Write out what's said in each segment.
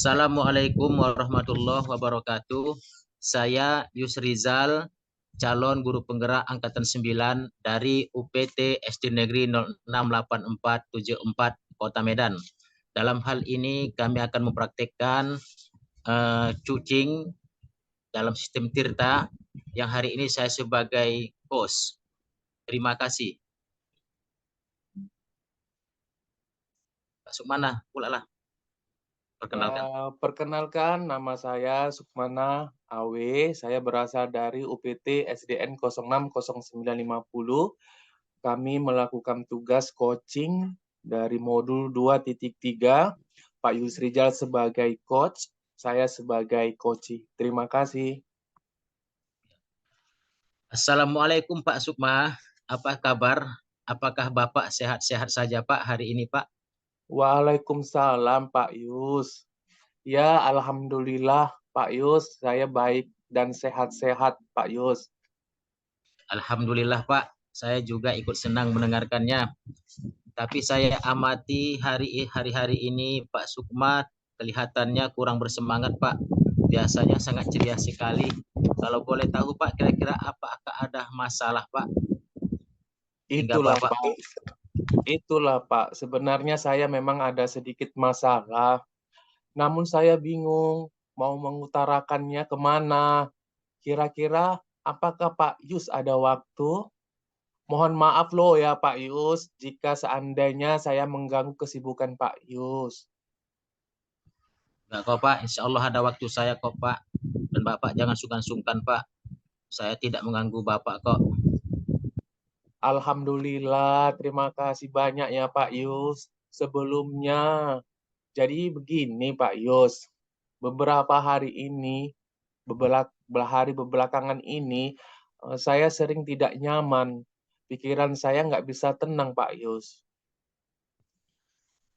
Assalamualaikum warahmatullahi wabarakatuh. Saya Yusrizal, calon guru penggerak angkatan 9 dari UPT SD Negeri 068474 Kota Medan. Dalam hal ini kami akan mempraktekkan cucing dalam sistem Tirta yang hari ini saya sebagai host. Terima kasih. Pak Sukmana, pula lah. Perkenalkan. Perkenalkan, nama saya Sukmana AW. Saya berasal dari UPT SDN 060950. Kami melakukan tugas coaching dari modul 2.3. Pak Yusrijal sebagai coach, saya sebagai coachee. Terima kasih. Assalamualaikum Pak Sukma. Apa kabar? Apakah Bapak sehat-sehat saja Pak hari ini Pak? Waalaikumsalam Pak Yus. Ya, alhamdulillah Pak Yus, saya baik dan sehat-sehat Pak Yus. Alhamdulillah Pak, saya juga ikut senang mendengarkannya. Tapi saya amati hari-hari ini Pak Sukma kelihatannya kurang bersemangat Pak. Biasanya sangat ceria sekali. Kalau boleh tahu Pak, kira-kira apakah ada masalah Pak? Hingga Itulah Bapak Pak. Itulah Pak, sebenarnya saya memang ada sedikit masalah, namun saya bingung mau mengutarakannya kemana. Kira-kira apakah Pak Yus ada waktu? Mohon maaf loh ya Pak Yus, jika seandainya saya mengganggu kesibukan Pak Yus. Enggak kok Pak, insya Allah ada waktu saya kok Pak. Dan Bapak jangan sungkan-sungkan Pak. Saya tidak mengganggu Bapak kok. Alhamdulillah, terima kasih banyak ya Pak Yus. Sebelumnya, jadi begini Pak Yus, beberapa hari ini, hari belakangan ini, saya sering tidak nyaman. Pikiran saya nggak bisa tenang Pak Yus.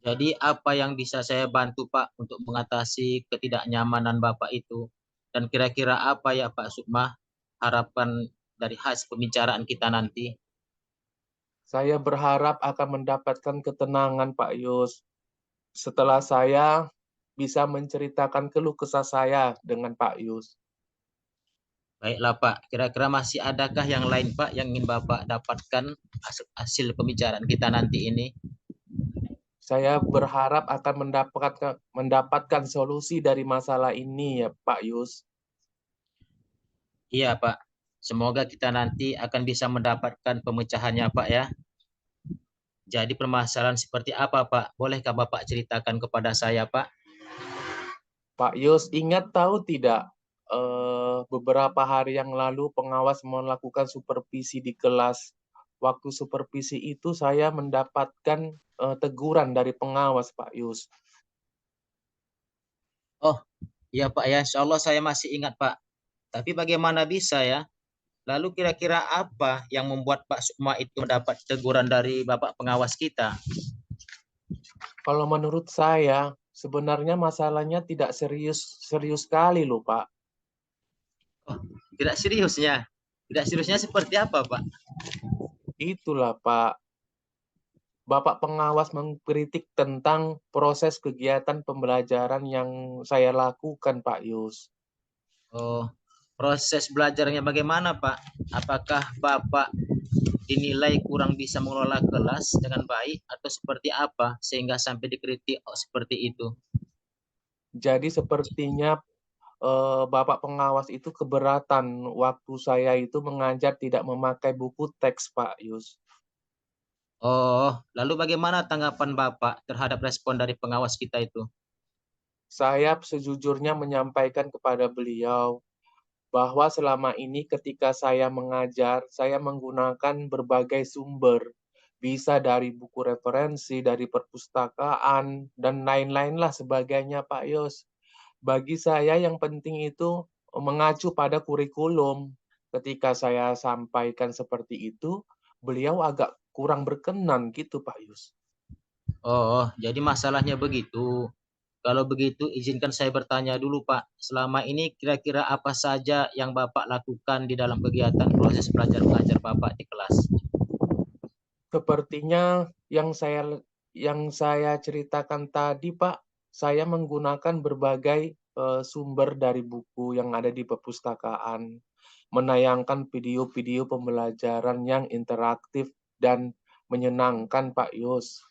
Jadi apa yang bisa saya bantu Pak untuk mengatasi ketidaknyamanan Bapak itu? Dan kira-kira apa ya Pak Sukma harapan dari hasil pembicaraan kita nanti? Saya berharap akan mendapatkan ketenangan Pak Yus. Setelah saya bisa menceritakan keluh kesah saya dengan Pak Yus. Baiklah Pak, kira-kira masih adakah yang lain Pak yang ingin Bapak dapatkan hasil pembicaraan kita nanti ini? Saya berharap akan mendapatkan solusi dari masalah ini ya Pak Yus. Iya Pak, semoga kita nanti akan bisa mendapatkan pemecahannya Pak ya. Jadi permasalahan seperti apa Pak? Bolehkah Bapak ceritakan kepada saya Pak? Pak Yus, ingat tahu tidak, beberapa hari yang lalu pengawas melakukan supervisi di kelas. Waktu supervisi itu saya mendapatkan teguran dari pengawas, Pak Yus. Oh, iya Pak ya, insya Allah saya masih ingat Pak. Tapi bagaimana bisa ya? Lalu kira-kira apa yang membuat Pak Sukma itu mendapat teguran dari Bapak pengawas kita? Kalau menurut saya, sebenarnya masalahnya tidak serius sekali loh, Pak. Oh, tidak seriusnya. Tidak seriusnya seperti apa Pak? Itulah, Pak. Bapak pengawas mengkritik tentang proses kegiatan pembelajaran yang saya lakukan, Pak Yus. Oh, proses belajarnya bagaimana Pak? Apakah Bapak dinilai kurang bisa mengelola kelas dengan baik atau seperti apa sehingga sampai dikritik seperti itu? Jadi sepertinya Bapak pengawas itu keberatan waktu saya itu mengajar tidak memakai buku teks, Pak Yus. Oh, lalu bagaimana tanggapan Bapak terhadap respon dari pengawas kita itu? Saya sejujurnya menyampaikan kepada beliau bahwa selama ini ketika saya mengajar, saya menggunakan berbagai sumber. Bisa dari buku referensi, dari perpustakaan, dan lain-lain lah sebagainya, Pak Yus. Bagi saya yang penting itu mengacu pada kurikulum. Ketika saya sampaikan seperti itu, beliau agak kurang berkenan gitu, Pak Yus. Oh, jadi masalahnya begitu. Kalau begitu, izinkan saya bertanya dulu, Pak. Selama ini kira-kira apa saja yang Bapak lakukan di dalam kegiatan proses belajar mengajar Bapak di kelas? Sepertinya yang saya ceritakan tadi, Pak, saya menggunakan berbagai sumber dari buku yang ada di perpustakaan, menayangkan video-video pembelajaran yang interaktif dan menyenangkan, Pak Yus.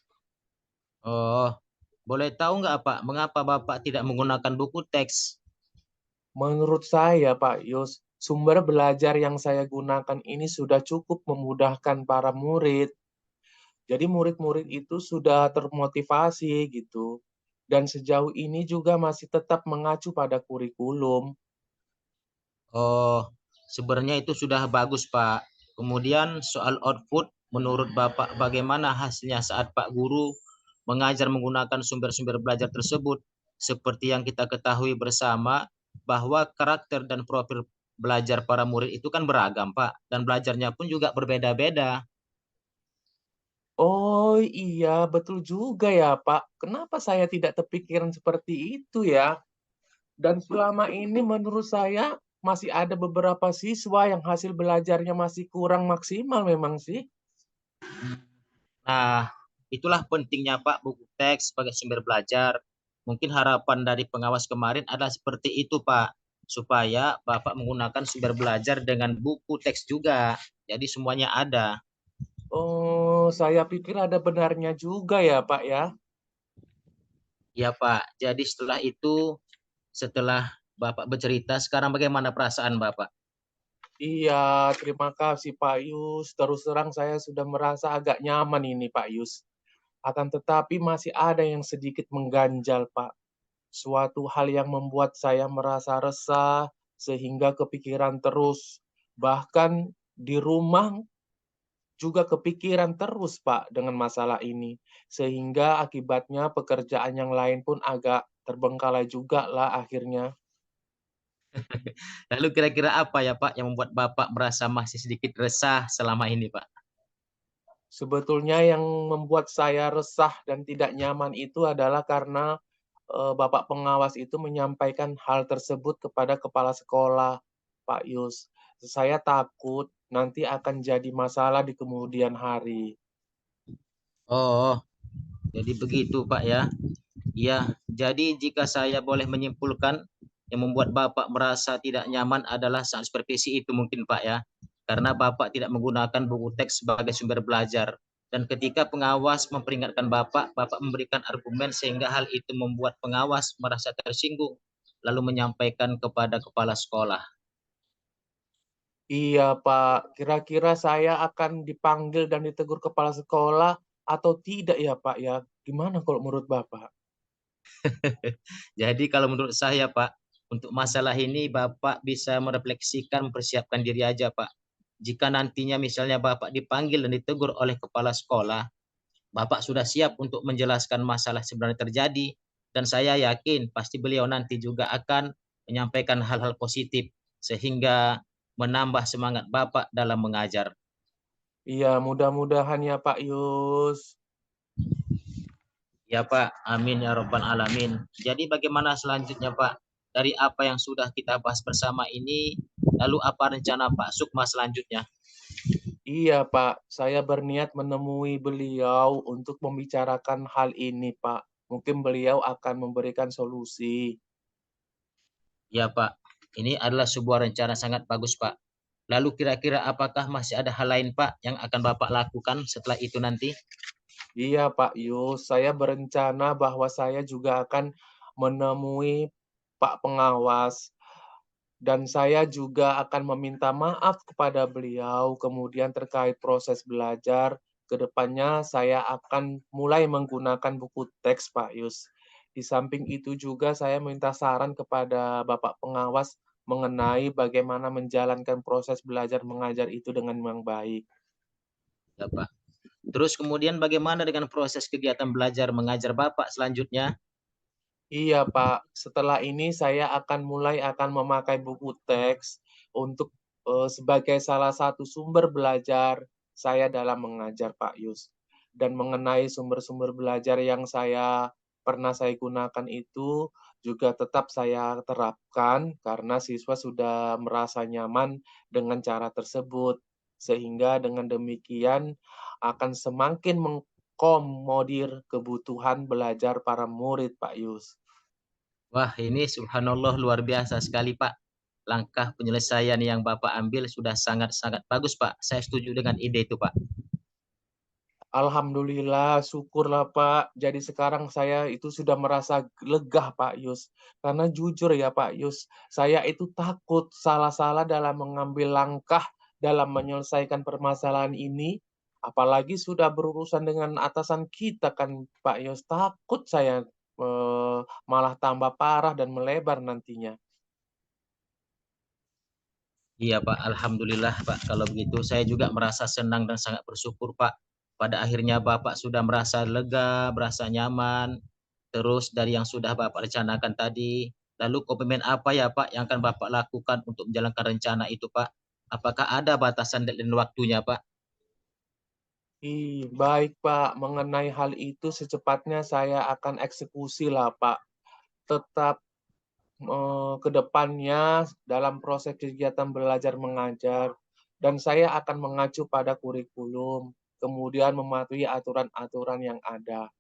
Oh, boleh tahu nggak Pak, mengapa Bapak tidak menggunakan buku teks? Menurut saya, Pak Yus, sumber belajar yang saya gunakan ini sudah cukup memudahkan para murid. Jadi murid-murid itu sudah termotivasi gitu. Dan sejauh ini juga masih tetap mengacu pada kurikulum. Oh, sebenarnya itu sudah bagus, Pak. Kemudian soal output, menurut Bapak bagaimana hasilnya saat Pak Guru mengajar menggunakan sumber-sumber belajar tersebut? Seperti yang kita ketahui bersama bahwa karakter dan profil belajar para murid itu kan beragam, Pak, dan belajarnya pun juga berbeda-beda. Oh iya, betul juga ya Pak. Kenapa saya tidak terpikiran seperti itu ya? Dan selama ini menurut saya masih ada beberapa siswa yang hasil belajarnya masih kurang maksimal memang sih. Nah, itulah pentingnya Pak buku teks sebagai sumber belajar. Mungkin harapan dari pengawas kemarin adalah seperti itu Pak, supaya Bapak menggunakan sumber belajar dengan buku teks juga. Jadi semuanya ada. Oh, saya pikir ada benarnya juga ya Pak ya. Ya Pak, jadi setelah itu, setelah Bapak bercerita, sekarang bagaimana perasaan Bapak? Iya, terima kasih Pak Yus. Terus terang saya sudah merasa agak nyaman ini Pak Yus. Akan tetapi masih ada yang sedikit mengganjal Pak. Suatu hal yang membuat saya merasa resah sehingga kepikiran terus. Bahkan di rumah juga kepikiran terus Pak dengan masalah ini. Sehingga akibatnya pekerjaan yang lain pun agak terbengkalai juga lah akhirnya. Lalu kira-kira apa ya Pak yang membuat Bapak merasa masih sedikit resah selama ini Pak? Sebetulnya yang membuat saya resah dan tidak nyaman itu adalah karena Bapak pengawas itu menyampaikan hal tersebut kepada kepala sekolah, Pak Yus. Saya takut nanti akan jadi masalah di kemudian hari. Oh, jadi begitu Pak ya. Ya, jadi jika saya boleh menyimpulkan, yang membuat Bapak merasa tidak nyaman adalah saat supervisi itu mungkin Pak ya. Karena Bapak tidak menggunakan buku teks sebagai sumber belajar. Dan ketika pengawas memperingatkan Bapak, Bapak memberikan argumen sehingga hal itu membuat pengawas merasa tersinggung, lalu menyampaikan kepada kepala sekolah. Iya, Pak. Kira-kira saya akan dipanggil dan ditegur kepala sekolah atau tidak ya, Pak ya? Gimana kalau menurut Bapak? Jadi kalau menurut saya Pak, untuk masalah ini Bapak bisa merefleksikan, mempersiapkan diri aja Pak. Jika nantinya misalnya Bapak dipanggil dan ditegur oleh kepala sekolah, Bapak sudah siap untuk menjelaskan masalah sebenarnya terjadi, dan saya yakin pasti beliau nanti juga akan menyampaikan hal-hal positif, sehingga menambah semangat Bapak dalam mengajar. Iya, mudah-mudahan ya, Pak Yus. Ya Pak, amin ya Rabbal Alamin. Jadi bagaimana selanjutnya Pak? Dari apa yang sudah kita bahas bersama ini, lalu apa rencana Pak Sukma selanjutnya? Iya, Pak. Saya berniat menemui beliau untuk membicarakan hal ini, Pak. Mungkin beliau akan memberikan solusi. Ya Pak, ini adalah sebuah rencana sangat bagus Pak. Lalu kira-kira apakah masih ada hal lain Pak yang akan Bapak lakukan setelah itu nanti? Iya, Pak Yus. Saya berencana bahwa saya juga akan menemui Pak Pengawas dan saya juga akan meminta maaf kepada beliau. Kemudian terkait proses belajar, ke depannya saya akan mulai menggunakan buku teks, Pak Yus. Di samping itu juga saya minta saran kepada Bapak Pengawas mengenai bagaimana menjalankan proses belajar mengajar itu dengan yang baik. Ya Pak. Terus kemudian bagaimana dengan proses kegiatan belajar mengajar Bapak selanjutnya? Iya, Pak. Setelah ini saya akan memakai buku teks untuk, sebagai salah satu sumber belajar saya dalam mengajar, Pak Yus. Dan mengenai sumber-sumber belajar yang saya gunakan itu juga tetap saya terapkan karena siswa sudah merasa nyaman dengan cara tersebut. Sehingga dengan demikian akan semakin mengakomodir kebutuhan belajar para murid, Pak Yus. Wah, ini subhanallah luar biasa sekali, Pak. Langkah penyelesaian yang Bapak ambil sudah sangat-sangat bagus, Pak. Saya setuju dengan ide itu, Pak. Alhamdulillah, syukurlah Pak. Jadi sekarang saya itu sudah merasa lega Pak Yus. Karena jujur ya Pak Yus, saya itu takut salah-salah dalam mengambil langkah dalam menyelesaikan permasalahan ini. Apalagi sudah berurusan dengan atasan kita kan Pak Yus. Takut saya malah tambah parah dan melebar nantinya. Iya, Pak. Alhamdulillah, Pak. Kalau begitu, saya juga merasa senang dan sangat bersyukur, Pak. Pada akhirnya Bapak sudah merasa lega, merasa nyaman. Terus dari yang sudah Bapak rencanakan tadi, lalu komitmen apa ya, Pak, yang akan Bapak lakukan untuk menjalankan rencana itu, Pak? Apakah ada batasan dan waktunya, Pak? Baik Pak, mengenai hal itu secepatnya saya akan eksekusi lah Pak. Tetap ke depannya dalam proses kegiatan belajar mengajar dan saya akan mengacu pada kurikulum, kemudian mematuhi aturan-aturan yang ada,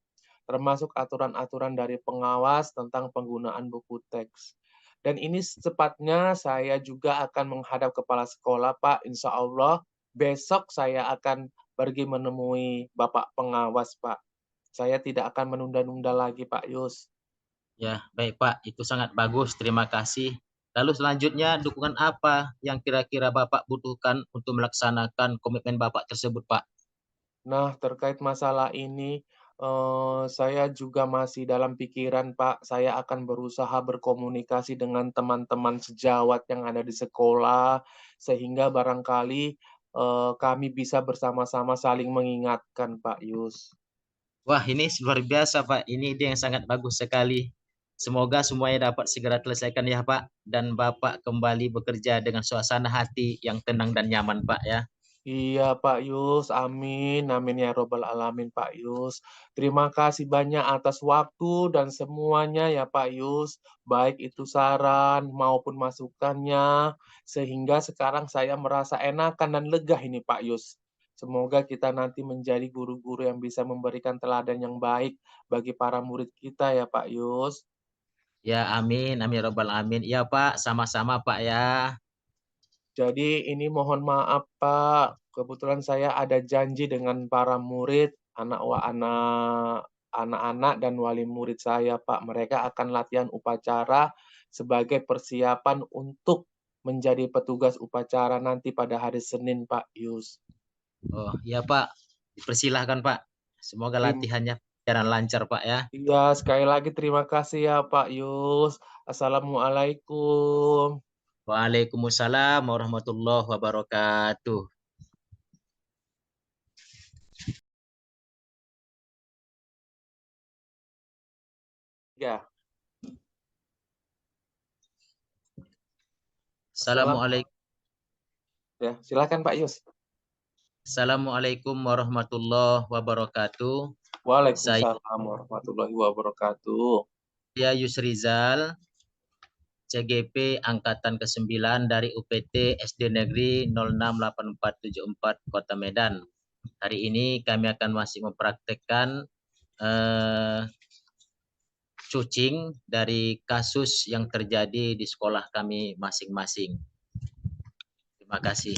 termasuk aturan-aturan dari pengawas tentang penggunaan buku teks. Dan ini secepatnya saya juga akan menghadap kepala sekolah, Pak. Insya Allah besok saya akan pergi menemui Bapak pengawas, Pak. Saya tidak akan menunda-nunda lagi, Pak Yus. Ya, baik, Pak. Itu sangat bagus. Terima kasih. Lalu selanjutnya, dukungan apa yang kira-kira Bapak butuhkan untuk melaksanakan komitmen Bapak tersebut, Pak? Nah, terkait masalah ini, saya juga masih dalam pikiran, Pak. Saya akan berusaha berkomunikasi dengan teman-teman sejawat yang ada di sekolah, sehingga barangkali, kami bisa bersama-sama saling mengingatkan, Pak Yus. Wah, ini luar biasa, Pak. Ini ide yang sangat bagus sekali. Semoga semuanya dapat segera selesaikan ya, Pak. Dan Bapak kembali bekerja dengan suasana hati yang tenang dan nyaman, Pak ya. Iya, Pak Yus, amin, amin ya robbal alamin, Pak Yus. Terima kasih banyak atas waktu dan semuanya ya, Pak Yus, baik itu saran maupun masukannya, sehingga sekarang saya merasa enakan dan lega ini, Pak Yus. Semoga kita nanti menjadi guru-guru yang bisa memberikan teladan yang baik bagi para murid kita ya, Pak Yus. Ya, amin, amin ya robbal alamin. Iya, Pak, sama-sama, Pak ya. Jadi ini mohon maaf Pak, kebetulan saya ada janji dengan para murid, anak-anak dan wali murid saya Pak. Mereka akan latihan upacara sebagai persiapan untuk menjadi petugas upacara nanti pada hari Senin Pak Yus. Oh, iya, Pak. Dipersilahkan, Pak. Semoga Trim latihannya jalan lancar, Pak ya. iya, sekali lagi terima kasih ya Pak Yus. Assalamualaikum. Waalaikumsalam warahmatullahi wabarakatuh. Ya, assalam Assalamualaikum. ya, silakan Pak Yus. Assalamualaikum warahmatullahi wabarakatuh. Saya Waalaikumsalam warahmatullahi wabarakatuh. Yusrizal, CGP Angkatan ke-9 dari UPT SD Negeri 068474 Kota Medan. Hari ini kami akan masih mempraktekkan eh, cucing dari kasus yang terjadi di sekolah kami masing-masing. Terima kasih.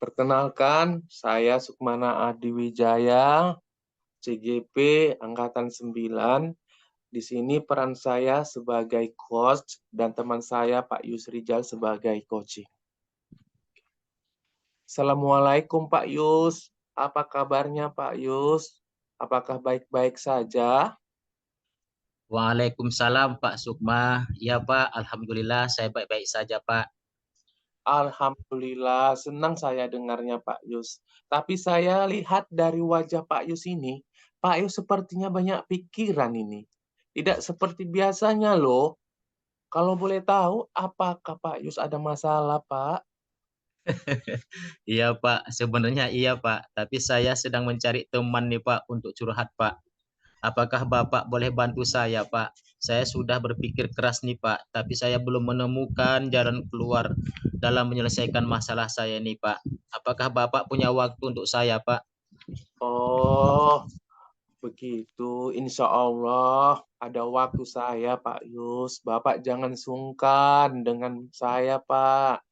Perkenalkan, saya Sukmana Adiwijaya, CGP Angkatan 9. Di sini peran saya sebagai coach dan teman saya Pak Yusrijal sebagai coaching. Assalamualaikum Pak Yus. Apa kabarnya Pak Yus? Apakah baik-baik saja? Waalaikumsalam Pak Sukma. Ya Pak, Alhamdulillah saya baik-baik saja Pak. Alhamdulillah, senang saya dengarnya Pak Yus. Tapi saya lihat dari wajah Pak Yus ini, Pak Yus sepertinya banyak pikiran ini. Tidak seperti biasanya loh. Kalau boleh tahu, apakah Pak Yus ada masalah, Pak? Iya Pak, sebenarnya iya Pak. Tapi saya sedang mencari teman nih Pak untuk curhat Pak. Apakah Bapak boleh bantu saya Pak? Saya sudah berpikir keras nih Pak, tapi saya belum menemukan jalan keluar dalam menyelesaikan masalah saya nih Pak. Apakah Bapak punya waktu untuk saya Pak? Oh, begitu. Insya Allah ada waktu saya, Pak Yus. Bapak jangan sungkan dengan saya, Pak.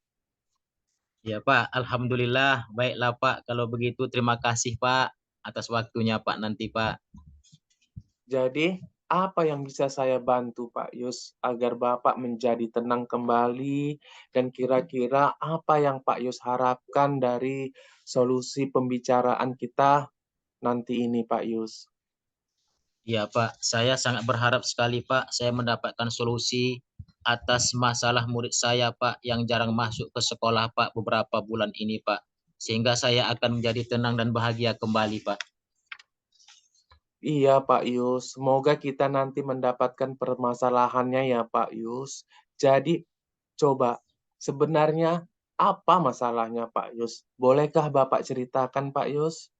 Ya Pak, Alhamdulillah. Baiklah Pak, kalau begitu terima kasih Pak atas waktunya Pak nanti Pak. Jadi, apa yang bisa saya bantu, Pak Yus, agar Bapak menjadi tenang kembali? Dan kira-kira apa yang Pak Yus harapkan dari solusi pembicaraan kita nanti ini, Pak Yus? Ya Pak, saya sangat berharap sekali Pak saya mendapatkan solusi atas masalah murid saya Pak yang jarang masuk ke sekolah Pak beberapa bulan ini Pak. Sehingga saya akan menjadi tenang dan bahagia kembali Pak. Iya, Pak Yus. Semoga kita nanti mendapatkan permasalahannya ya, Pak Yus. Jadi, coba sebenarnya apa masalahnya, Pak Yus? Bolehkah Bapak ceritakan, Pak Yus?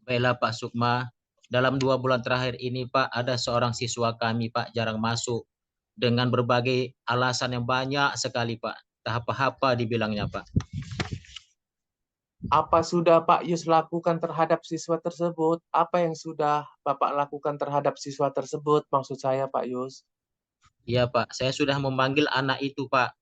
Baiklah Pak Sukma, dalam 2 bulan terakhir ini Pak ada seorang siswa kami Pak jarang masuk dengan berbagai alasan yang banyak sekali Pak. Tahap apa dibilangnya Pak. Apa sudah Pak Yus lakukan terhadap siswa tersebut? Apa yang sudah Bapak lakukan terhadap siswa tersebut? Maksud saya, Pak Yus. Iya Pak, saya sudah memanggil anak itu Pak.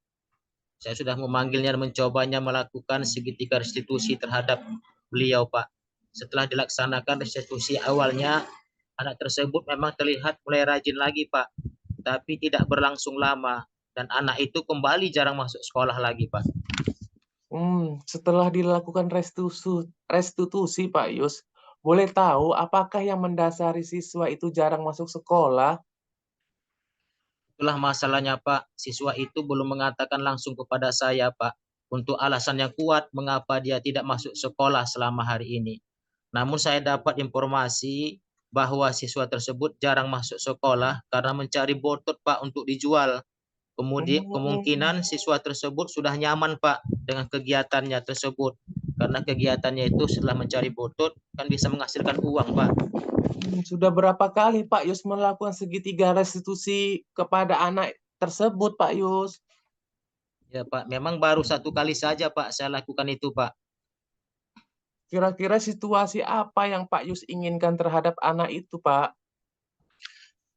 Saya sudah memanggilnya dan mencobanya melakukan segitiga restitusi terhadap beliau Pak. Setelah dilaksanakan restitusi awalnya, anak tersebut memang terlihat mulai rajin lagi Pak. Tapi tidak berlangsung lama. Dan anak itu kembali jarang masuk sekolah lagi Pak. Setelah dilakukan restitusi, Pak Yus, boleh tahu apakah yang mendasari siswa itu jarang masuk sekolah? Itulah masalahnya Pak. Siswa itu belum mengatakan langsung kepada saya Pak. Untuk alasan yang kuat mengapa dia tidak masuk sekolah selama hari ini. Namun saya dapat informasi bahwa siswa tersebut jarang masuk sekolah karena mencari botot Pak untuk dijual. Kemudian Hmm, kemungkinan siswa tersebut sudah nyaman Pak dengan kegiatannya tersebut. Karena kegiatannya itu setelah mencari botot kan bisa menghasilkan uang Pak. sudah berapa kali Pak Yus melakukan segitiga restitusi kepada anak tersebut, Pak Yus? Ya Pak, memang baru 1 kali saja Pak saya lakukan itu Pak. Kira-kira situasi apa yang Pak Yus inginkan terhadap anak itu, Pak?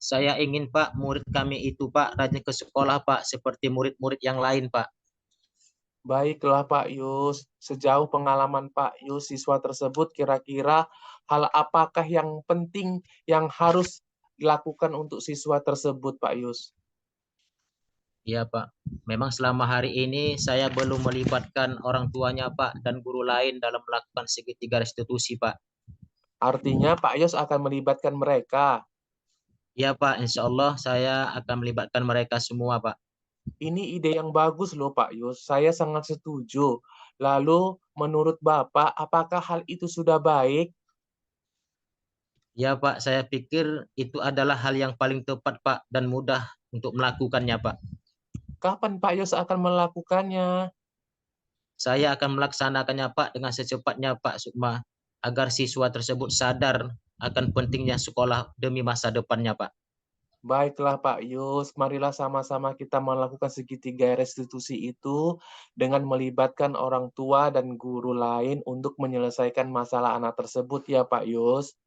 Saya ingin Pak murid kami itu Pak rajin ke sekolah Pak seperti murid-murid yang lain Pak. Baiklah Pak Yus, sejauh pengalaman Pak Yus, siswa tersebut kira-kira hal apakah yang penting yang harus dilakukan untuk siswa tersebut, Pak Yus? Iya Pak, memang selama hari ini saya belum melibatkan orang tuanya Pak dan guru lain dalam melakukan segitiga restitusi Pak. Artinya Pak Yus akan melibatkan mereka. Iya Pak, insya Allah saya akan melibatkan mereka semua Pak. Ini ide yang bagus loh Pak Yus, saya sangat setuju. Lalu menurut Bapak, apakah hal itu sudah baik? Ya Pak, saya pikir itu adalah hal yang paling tepat Pak dan mudah untuk melakukannya Pak. Kapan Pak Yus akan melakukannya? Saya akan melaksanakannya Pak dengan secepatnya Pak Sukma agar siswa tersebut sadar akan pentingnya sekolah demi masa depannya Pak. Baiklah Pak Yus, marilah sama-sama kita melakukan segitiga restitusi itu dengan melibatkan orang tua dan guru lain untuk menyelesaikan masalah anak tersebut ya Pak Yus.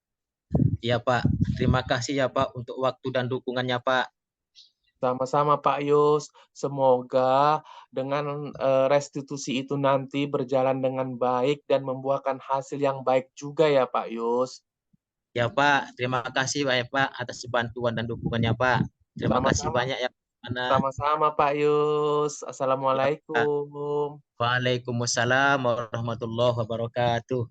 Ya Pak, terima kasih ya Pak untuk waktu dan dukungannya Pak. Sama-sama Pak Yus, semoga dengan restitusi itu nanti berjalan dengan baik dan membuahkan hasil yang baik juga ya Pak Yus. Ya Pak, terima kasih Pak atas bantuan dan dukungannya Pak. Terima kasih Sama-sama, banyak ya Mana. sama-sama Pak Yus. Ya Pak. Assalamualaikum. Waalaikumsalam warahmatullahi wabarakatuh.